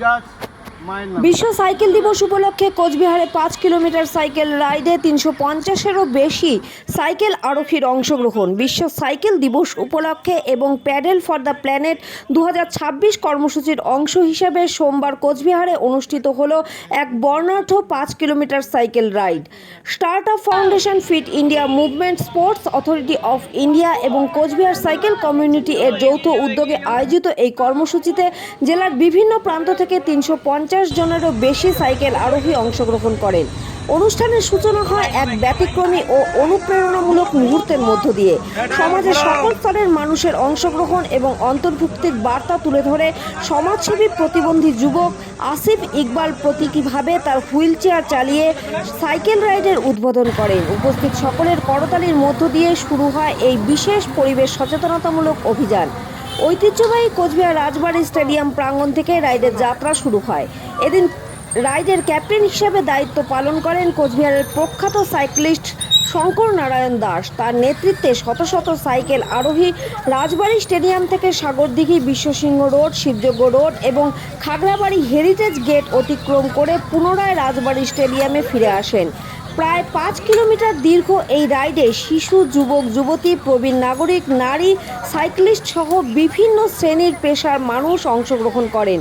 গাছ মায়ের নামে। বিশ্ব সাইকেল দিবস উপলক্ষে কোচবিহারে 5 কিলোমিটার সাইকেল রাইডে 350-এরও বেশি সাইকেল আরোহীর অংশগ্রহণ। বিশ্ব সাইকেল দিবস উপলক্ষে এবং প্যাডেল ফর দ্য প্ল্যানেট 2026 কর্মসূচির অংশ হিসেবে সোমবার কোচবিহারে অনুষ্ঠিত হলো এক বর্ণাঢ্য 5 kilometre cycle ride. Start up foundation, fit India movement, sports authority of India এবং কোচবিহার সাইকেল কমিউনিটি এর যৌথ উদ্যোগে আয়োজিত এই কর্মসূচিতে জেলার বিভিন্ন প্রান্ত থেকে 350 জনেরও বেশি সাইকেল আরোহী অংশগ্রহণ করেন। অনুষ্ঠানের সূচনা হয় এক ব্যতিক্রমী ও অনুপ্রেরণামূলক মুহূর্তের মধ্য দিয়ে। সমাজের সকল স্তরের মানুষের অংশগ্রহণ এবং অন্তর্ভুক্তির বার্তা তুলে ধরে সমাজসেবী প্রতিবন্ধী যুবক আসিফ ইকবাল প্রতীকীভাবে তার হুইল চেয়ার চালিয়ে সাইকেল রাইডের উদ্বোধন করেন। উপস্থিত সকলের করতালির মধ্য দিয়ে শুরু হয় এই বিশেষ পরিবেশ সচেতনতামূলক অভিযান। ঐতিহ্যবাহী কোচবিহার রাজবাড়ী স্টেডিয়াম প্রাঙ্গণ থেকে রাইডের যাত্রা শুরু হয়। এদিন রাইডের ক্যাপ্টেন হিসেবে দায়িত্ব পালন করেন কোচবিহারের প্রখ্যাত সাইক্লিস্ট শঙ্কর নারায়ণ দাস। তার নেতৃত্বে শত শত সাইকেল আরোহী রাজবাড়ী স্টেডিয়াম থেকে সাগরদিঘি, বিশ্বসিংহ রোড, শিবযজ্ঞ রোড এবং খাগড়াবাড়ি হেরিটেজ গেট অতিক্রম করে পুনরায় রাজবাড়ী স্টেডিয়ামে ফিরে আসেন। প্রায় 5 কিলোমিটার দীর্ঘ এই রাইডে শিশু, যুবক, যুবতী, প্রবীণ নাগরিক, নারী, সাইক্লিস্ট সহ বিভিন্ন শ্রেণীর পেশার মানুষ অংশগ্রহণ করেন।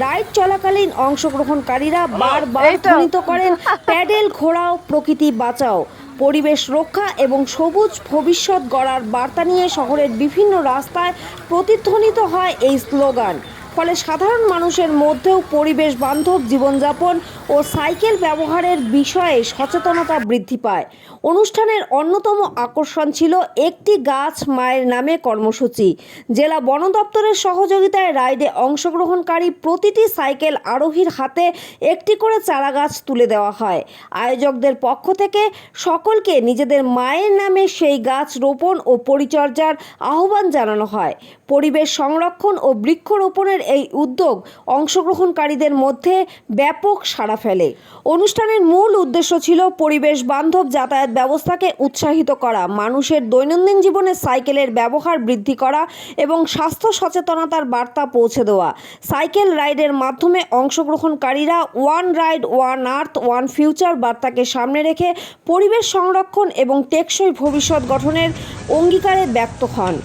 রাইড চলাকালীন অংশগ্রহণকারীরা বারবার ধ্বনিত করেন, প্যাডেল ঘোরাও, প্রকৃতি বাঁচাও, পরিবেশ রক্ষা এবং সবুজ ভবিষ্যৎ গড়ার বার্তা নিয়ে শহরের বিভিন্ন রাস্তায় প্রতিধ্বনিত হয় এই স্লোগান। ফলে সাধারণ মানুষের মধ্যেও পরিবেশ বান্ধব জীবনযাপন ও সাইকেল ব্যবহারের বিষয়ে সচেতনতা বৃদ্ধি পায়। অনুষ্ঠানের অন্যতম আকর্ষণ ছিল একটি গাছ মায়ের নামে কর্মসূচি। জেলা বন দপ্তরের সহযোগিতায় রাইডে অংশগ্রহণকারী প্রতিটি সাইকেল আরোহীর হাতে একটি করে চারা গাছ তুলে দেওয়া হয়। আয়োজকদের পক্ষ থেকে সকলকে নিজেদের মায়ের নামে সেই গাছ রোপণ ও পরিচর্যার আহ্বান জানানো হয়। পরিবেশ সংরক্ষণ ও বৃক্ষরোপণের এই উদ্যোগ অংশগ্রহণকারীদের মধ্যে ব্যাপক সাড়া ফেলে। অনুষ্ঠানের মূল উদ্দেশ্য ছিল পরিবেশ বান্ধব যাতায়াত ব্যবস্থাকে উৎসাহিত করা, মানুষের দৈনন্দিন জীবনে সাইকেলের ব্যবহার বৃদ্ধি করা এবং স্বাস্থ্য সচেতনতার বার্তা পৌঁছে দেওয়া। সাইকেল রাইডের মাধ্যমে অংশগ্রহণকারীরা one ride, one earth, one future বার্তাকে সামনে রেখে পরিবেশ সংরক্ষণ এবং টেকসই ভবিষ্যৎ গঠনের অঙ্গীকারে ব্যক্ত হন।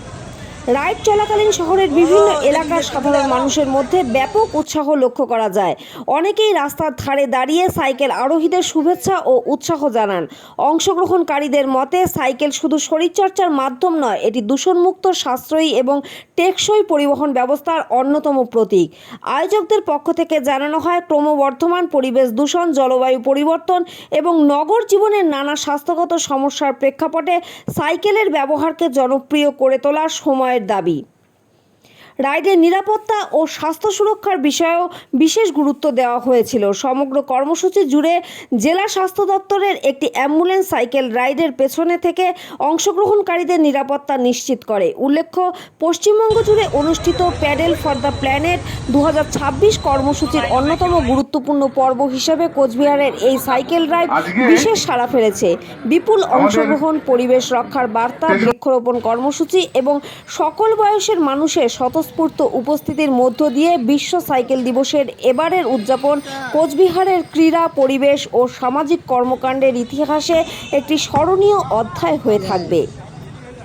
রাইড চলাকালীন শহরের বিভিন্ন এলাকার সাধারণ মানুষের মধ্যে ব্যাপক উৎসাহ লক্ষ্য করা যায়। অনেকেই রাস্তার ধারে দাঁড়িয়ে সাইকেল আরোহীদের শুভেচ্ছা ও উৎসাহ জানান। অংশগ্রহণকারীদের মতে সাইকেল শুধু শরীরচর্চার মাধ্যম নয়, এটি দূষণমুক্ত, সাশ্রয়ী এবং টেকসই পরিবহন ব্যবস্থার অন্যতম প্রতীক। আয়োজকদের পক্ষ থেকে জানানো হয়, ক্রমবর্ধমান পরিবেশ দূষণ, জলবায়ু পরিবর্তন এবং নগর জীবনের নানা স্বাস্থ্যগত সমস্যার প্রেক্ষাপটে সাইকেলের ব্যবহারকে জনপ্রিয় করে তোলার সময়ের দাবি। রাইডের নিরাপত্তা ও স্বাস্থ্য সুরক্ষার বিষয়েও বিশেষ গুরুত্ব দেওয়া হয়েছিল। সমগ্র কর্মসূচি জুড়ে জেলা স্বাস্থ্য দপ্তরের একটি অ্যাম্বুলেন্স সাইকেল রাইডের পেছনে থেকে অংশগ্রহণকারীদের নিরাপত্তা নিশ্চিত করে। উল্লেখ্য, পশ্চিমবঙ্গ জুড়ে অনুষ্ঠিত প্যাডেল ফর দ্য প্ল্যানেট 2026 কর্মসূচির অন্যতম গুরুত্বপূর্ণ পর্ব হিসেবে কোচবিহারের এই সাইকেল রাইড বিশেষ সাড়া ফেলেছে। বিপুল অংশগ্রহণ, পরিবেশ রক্ষার বার্তা, বৃক্ষরোপণ কর্মসূচি এবং সকল বয়সের মানুষের স্বতঃস্ফূর্ত উপস্থিতির মধ্য দিয়ে বিশ্ব সাইকেল দিবসের এবারের উদযাপন কোচবিহারের ক্রীড়া, পরিবেশ ও সামাজিক কর্মকাণ্ডের ইতিহাসে একটি স্মরণীয় অধ্যায় হয়ে থাকবে।